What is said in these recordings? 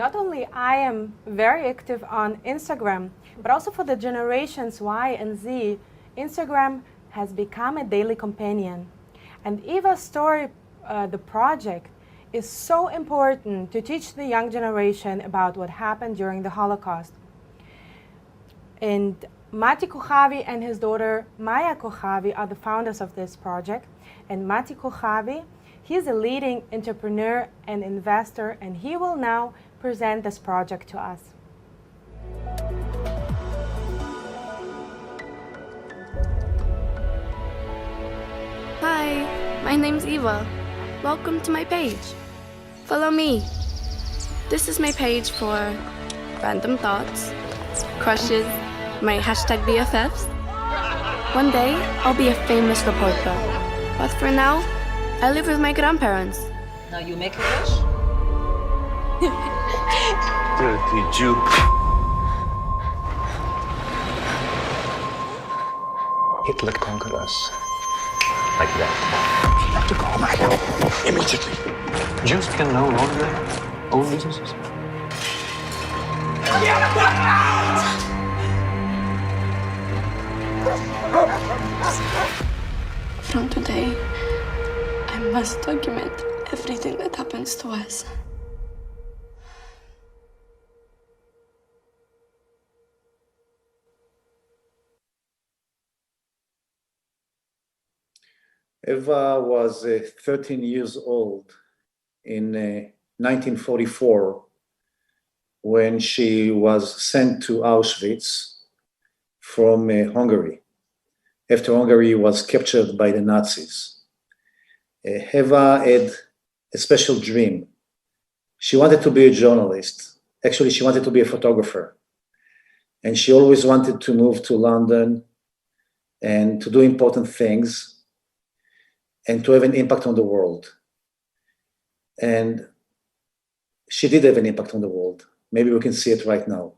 Not only I am very active on Instagram, but also for the generations Y and Z, Instagram has become a daily companion. And Eva's story, the project, is so important to teach the young generation about what happened during the Holocaust. And Mati Kohavi and his daughter Maya Kohavi are the founders of this project. And Mati Kohavi, he is a leading entrepreneur and investor, and he will now present this project to us. Hi, my name's Eva. Welcome to my page. Follow me. This is my page for random thoughts, crushes, my hashtag BFFs. One day, I'll be a famous reporter. But for now, I live with my grandparents. Now you make a wish? Dirty Jew. Hitler conquered us. Like that. You have to go back immediately. Jews can no longer own businesses. From today, I must document everything that happens to us. Eva was 13 years old in 1944 when she was sent to Auschwitz from Hungary, after Hungary was captured by the Nazis. Eva had a special dream. She wanted to be a journalist. Actually, she wanted to be a photographer. And she always wanted to move to London and to do important things and to have an impact on the world. And she did have an impact on the world. Maybe we can see it right now.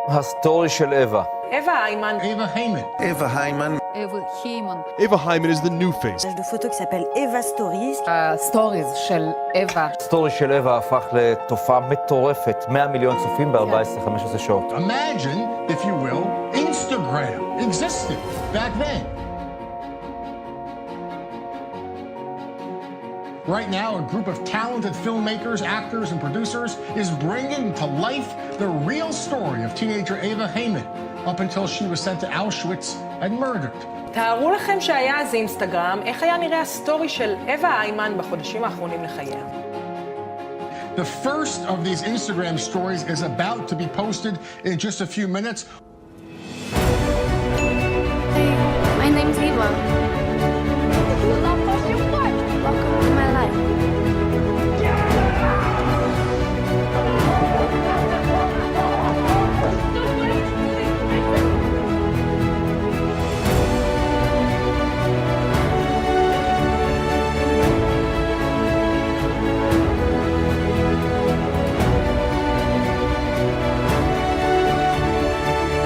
הסטורי של אווה. Eva Ayman. Eva Heyman. Eva Heyman. Eva Heyman. Eva Heyman is the new face. de photo qui s'appelle Eva Stories. סטוריז של אווה. הסטורי של אווה הפך לתופעה מטורפת, 100 מיליון צופים ב-14-15 שעות. Imagine, if you will, Instagram existed back then. Right now, a group of talented filmmakers, actors, and producers is bringing to life the real story of teenager Eva Heyman, up until she was sent to Auschwitz and murdered. תארו לכם שהיה אז אינסטגרם, איך היה נראה הסטורי של אווה איימן בחודשים האחרונים לחייה. The first of these Instagram stories is about to be posted in just a few minutes. Hey, my name's Eva. Welcome to my life.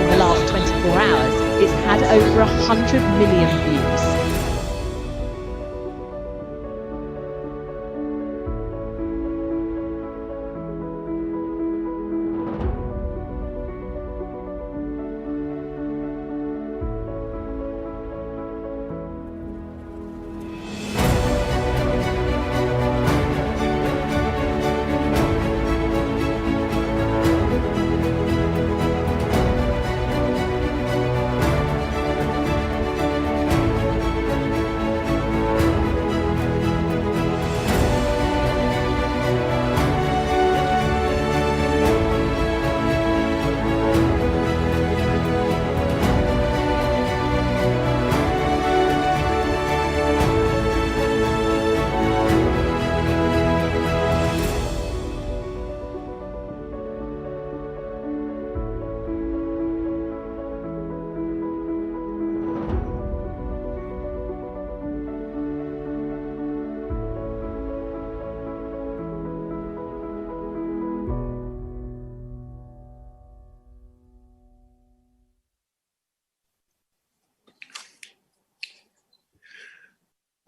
In the last 24 hours, it's had over 100 million views.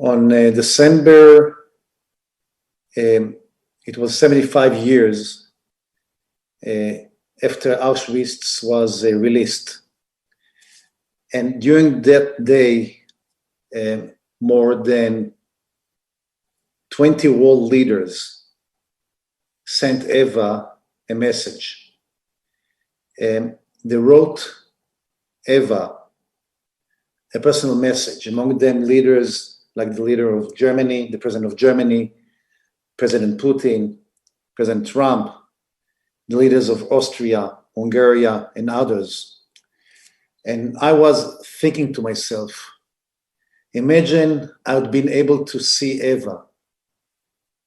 On December it was 75 years after Auschwitz was released. And during that day, more than 20 world leaders sent Eva a message. They wrote Eva a personal message, among them leaders like the leader of Germany, the president of Germany, President Putin, President Trump, the leaders of Austria, Hungary, and others. And I was thinking to myself, imagine I would been able to see Eva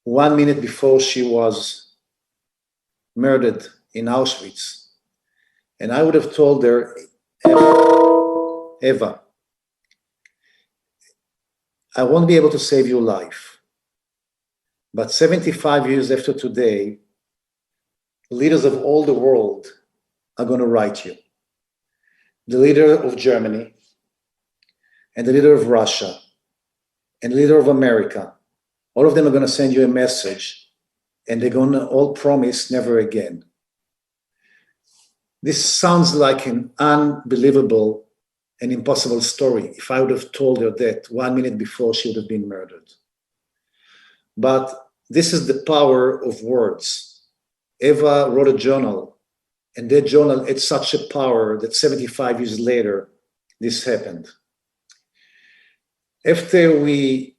1 minute before she was murdered in Auschwitz. And I would have told her, Eva, I won't be able to save your life. But 75 years after today, leaders of all the world are going to write you. The leader of Germany, and the leader of Russia, and the leader of America, all of them are going to send you a message, and they're going to all promise never again. This sounds like an unbelievable and impossible story if I would have told her that 1 minute before she would have been murdered. But this is the power of words. Eva wrote a journal, and that journal had such a power that 75 years later, this happened. After we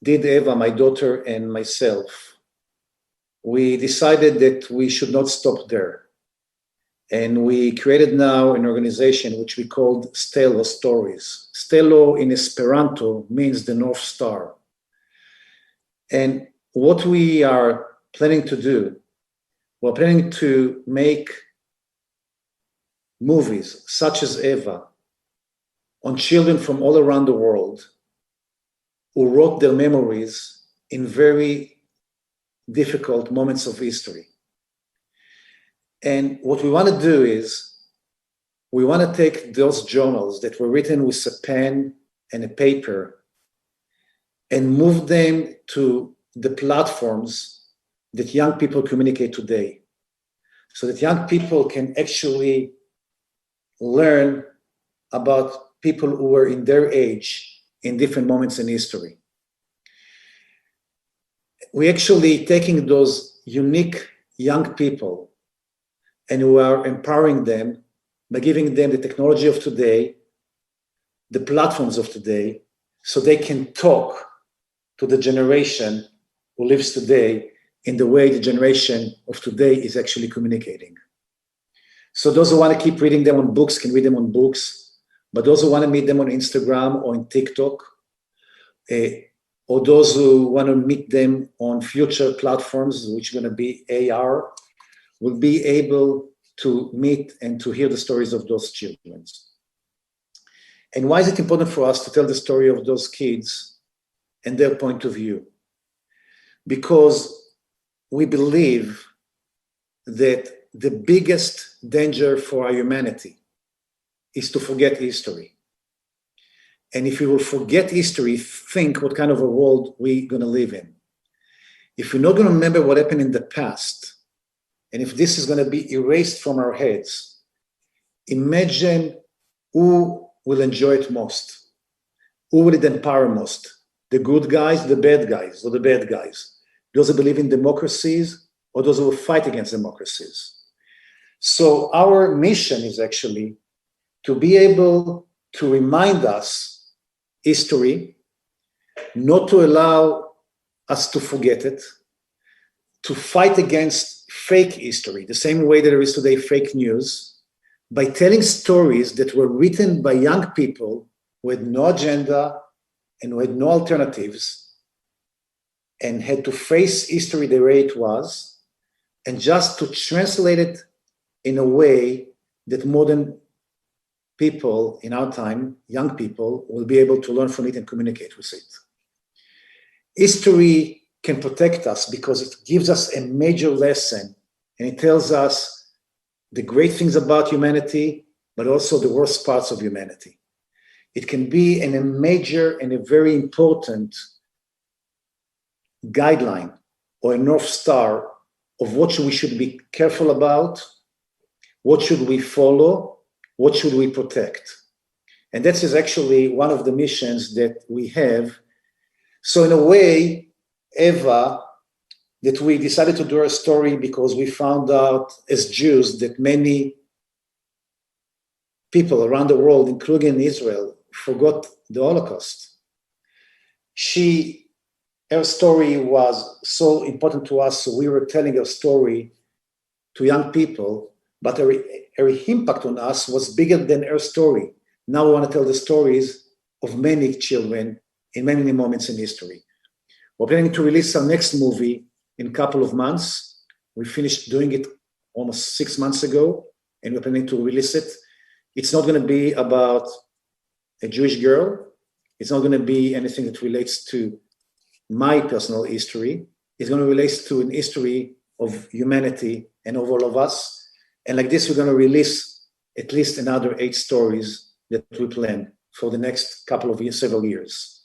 did Eva, my daughter and myself, we decided that we should not stop there. And we created now an organization which we called Stelo Stories. Stelo in Esperanto means the North Star. And what we are planning to do, we're planning to make movies such as Eva on children from all around the world who wrote their memories in very difficult moments of history. And what we want to do is we want to take those journals that were written with a pen and a paper and move them to the platforms that young people communicate today, so that young people can actually learn about people who were in their age in different moments in history. We're actually taking those unique young people and we are empowering them by giving them the technology of today, the platforms of today, so they can talk to the generation who lives today in the way the generation of today is actually communicating. So those who want to keep reading them on books can read them on books, but those who want to meet them on Instagram or on TikTok, or those who want to meet them on future platforms, which are going to be AR, will be able to meet and to hear the stories of those children. And why is it important for us to tell the story of those kids and their point of view? Because we believe that the biggest danger for our humanity is to forget history. And if we will forget history, think what kind of a world we're going to live in. If we're not going to remember what happened in the past, and if this is going to be erased from our heads, imagine who will enjoy it most. Who will it empower most? The good guys, the bad guys, or the bad guys? Those who believe in democracies, or those who will fight against democracies? So our mission is actually to be able to remind us history, not to allow us to forget it, to fight against fake history, the same way that there is today fake news, by telling stories that were written by young people who had no agenda and who had no alternatives and had to face history the way it was, and just to translate it in a way that modern people in our time, young people, will be able to learn from it and communicate with it. History can protect us because it gives us a major lesson, and it tells us the great things about humanity, but also the worst parts of humanity. It can be a major and a very important guideline or a North Star of what we should be careful about, what should we follow, what should we protect. And that is actually one of the missions that we have. So in a way, Eva, that we decided to do our story because we found out as Jews that many people around the world, including Israel, forgot the Holocaust. Her story was so important to us, so we were telling her story to young people, but her impact on us was bigger than her story. Now we want to tell the stories of many children in many moments in history. We're planning to release our next movie in a couple of months. We finished doing it almost 6 months ago, and we're planning to release it. It's not going to be about a Jewish girl. It's not going to be anything that relates to my personal history. It's going to relate to an history of humanity and of all of us. And like this, we're going to release at least another 8 stories that we plan for the next couple of years, several years.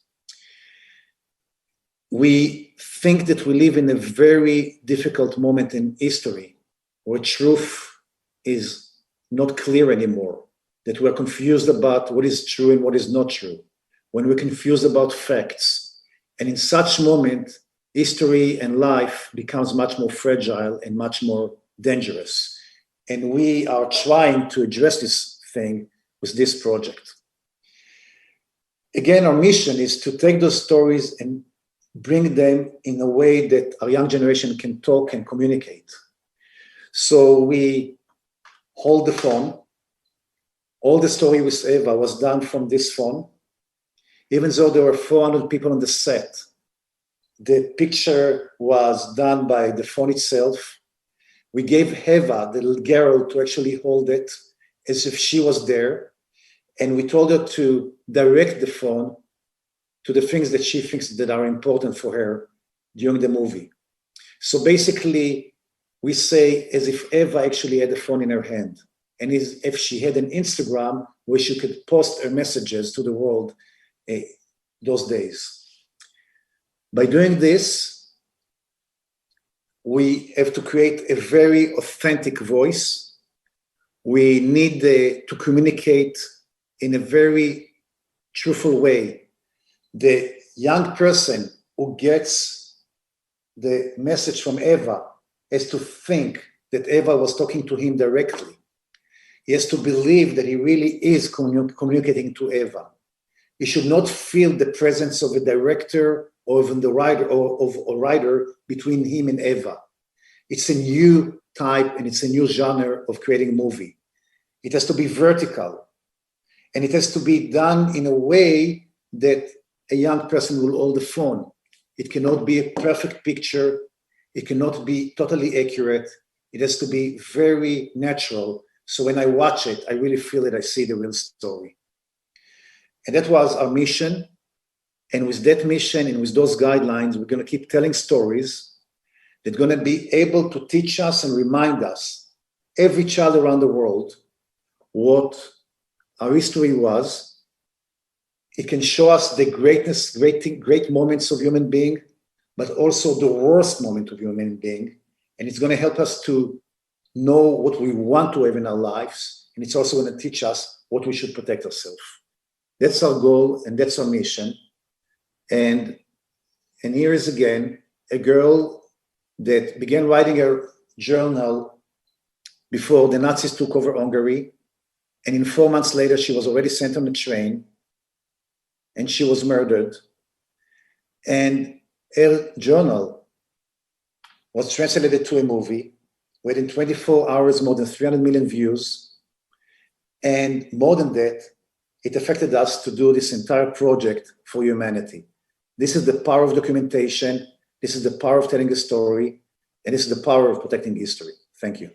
We think that we live in a very difficult moment in history where truth is not clear anymore, that we're confused about what is true and what is not true, when we're confused about facts. And in such moment, history and life becomes much more fragile and much more dangerous. And we are trying to address this thing with this project. Again, our mission is to take those stories and bring them in a way that our young generation can talk and communicate. So we hold the phone. All the story with Eva was done from this phone. Even though there were 400 people on the set, the picture was done by the phone itself. We gave Eva, the little girl, to actually hold it as if she was there. And we told her to direct the phone to the things that she thinks that are important for her during the movie. So basically, we say as if Eva actually had the phone in her hand, and as if she had an Instagram where she could post her messages to the world those days. By doing this, we have to create a very authentic voice. We need to communicate in a very truthful way. The young person who gets the message from Eva has to think that Eva was talking to him directly. He has to believe that he really is communicating to Eva. He should not feel the presence of a director or even the writer or of a writer between him and Eva. It's a new type and it's a new genre of creating a movie. It has to be vertical, and it has to be done in a way that a young person will hold the phone. It cannot be a perfect picture. It cannot be totally accurate. It has to be very natural. So when I watch it, I really feel that I see the real story. And that was our mission. And with that mission and with those guidelines, we're going to keep telling stories that are going to be able to teach us and remind us, every child around the world, what our history was. It can show us the great moments of human being, but also the worst moment of human being. And it's going to help us to know what we want to have in our lives. And it's also going to teach us what we should protect ourselves. That's our goal and that's our mission. And here is again a girl that began writing her journal before the Nazis took over Hungary. And in 4 months later, she was already sent on a train and she was murdered. And her journal was translated to a movie within 24 hours, more than 300 million views. And more than that, it affected us to do this entire project for humanity. This is the power of documentation. This is the power of telling a story. And this is the power of protecting history. Thank you.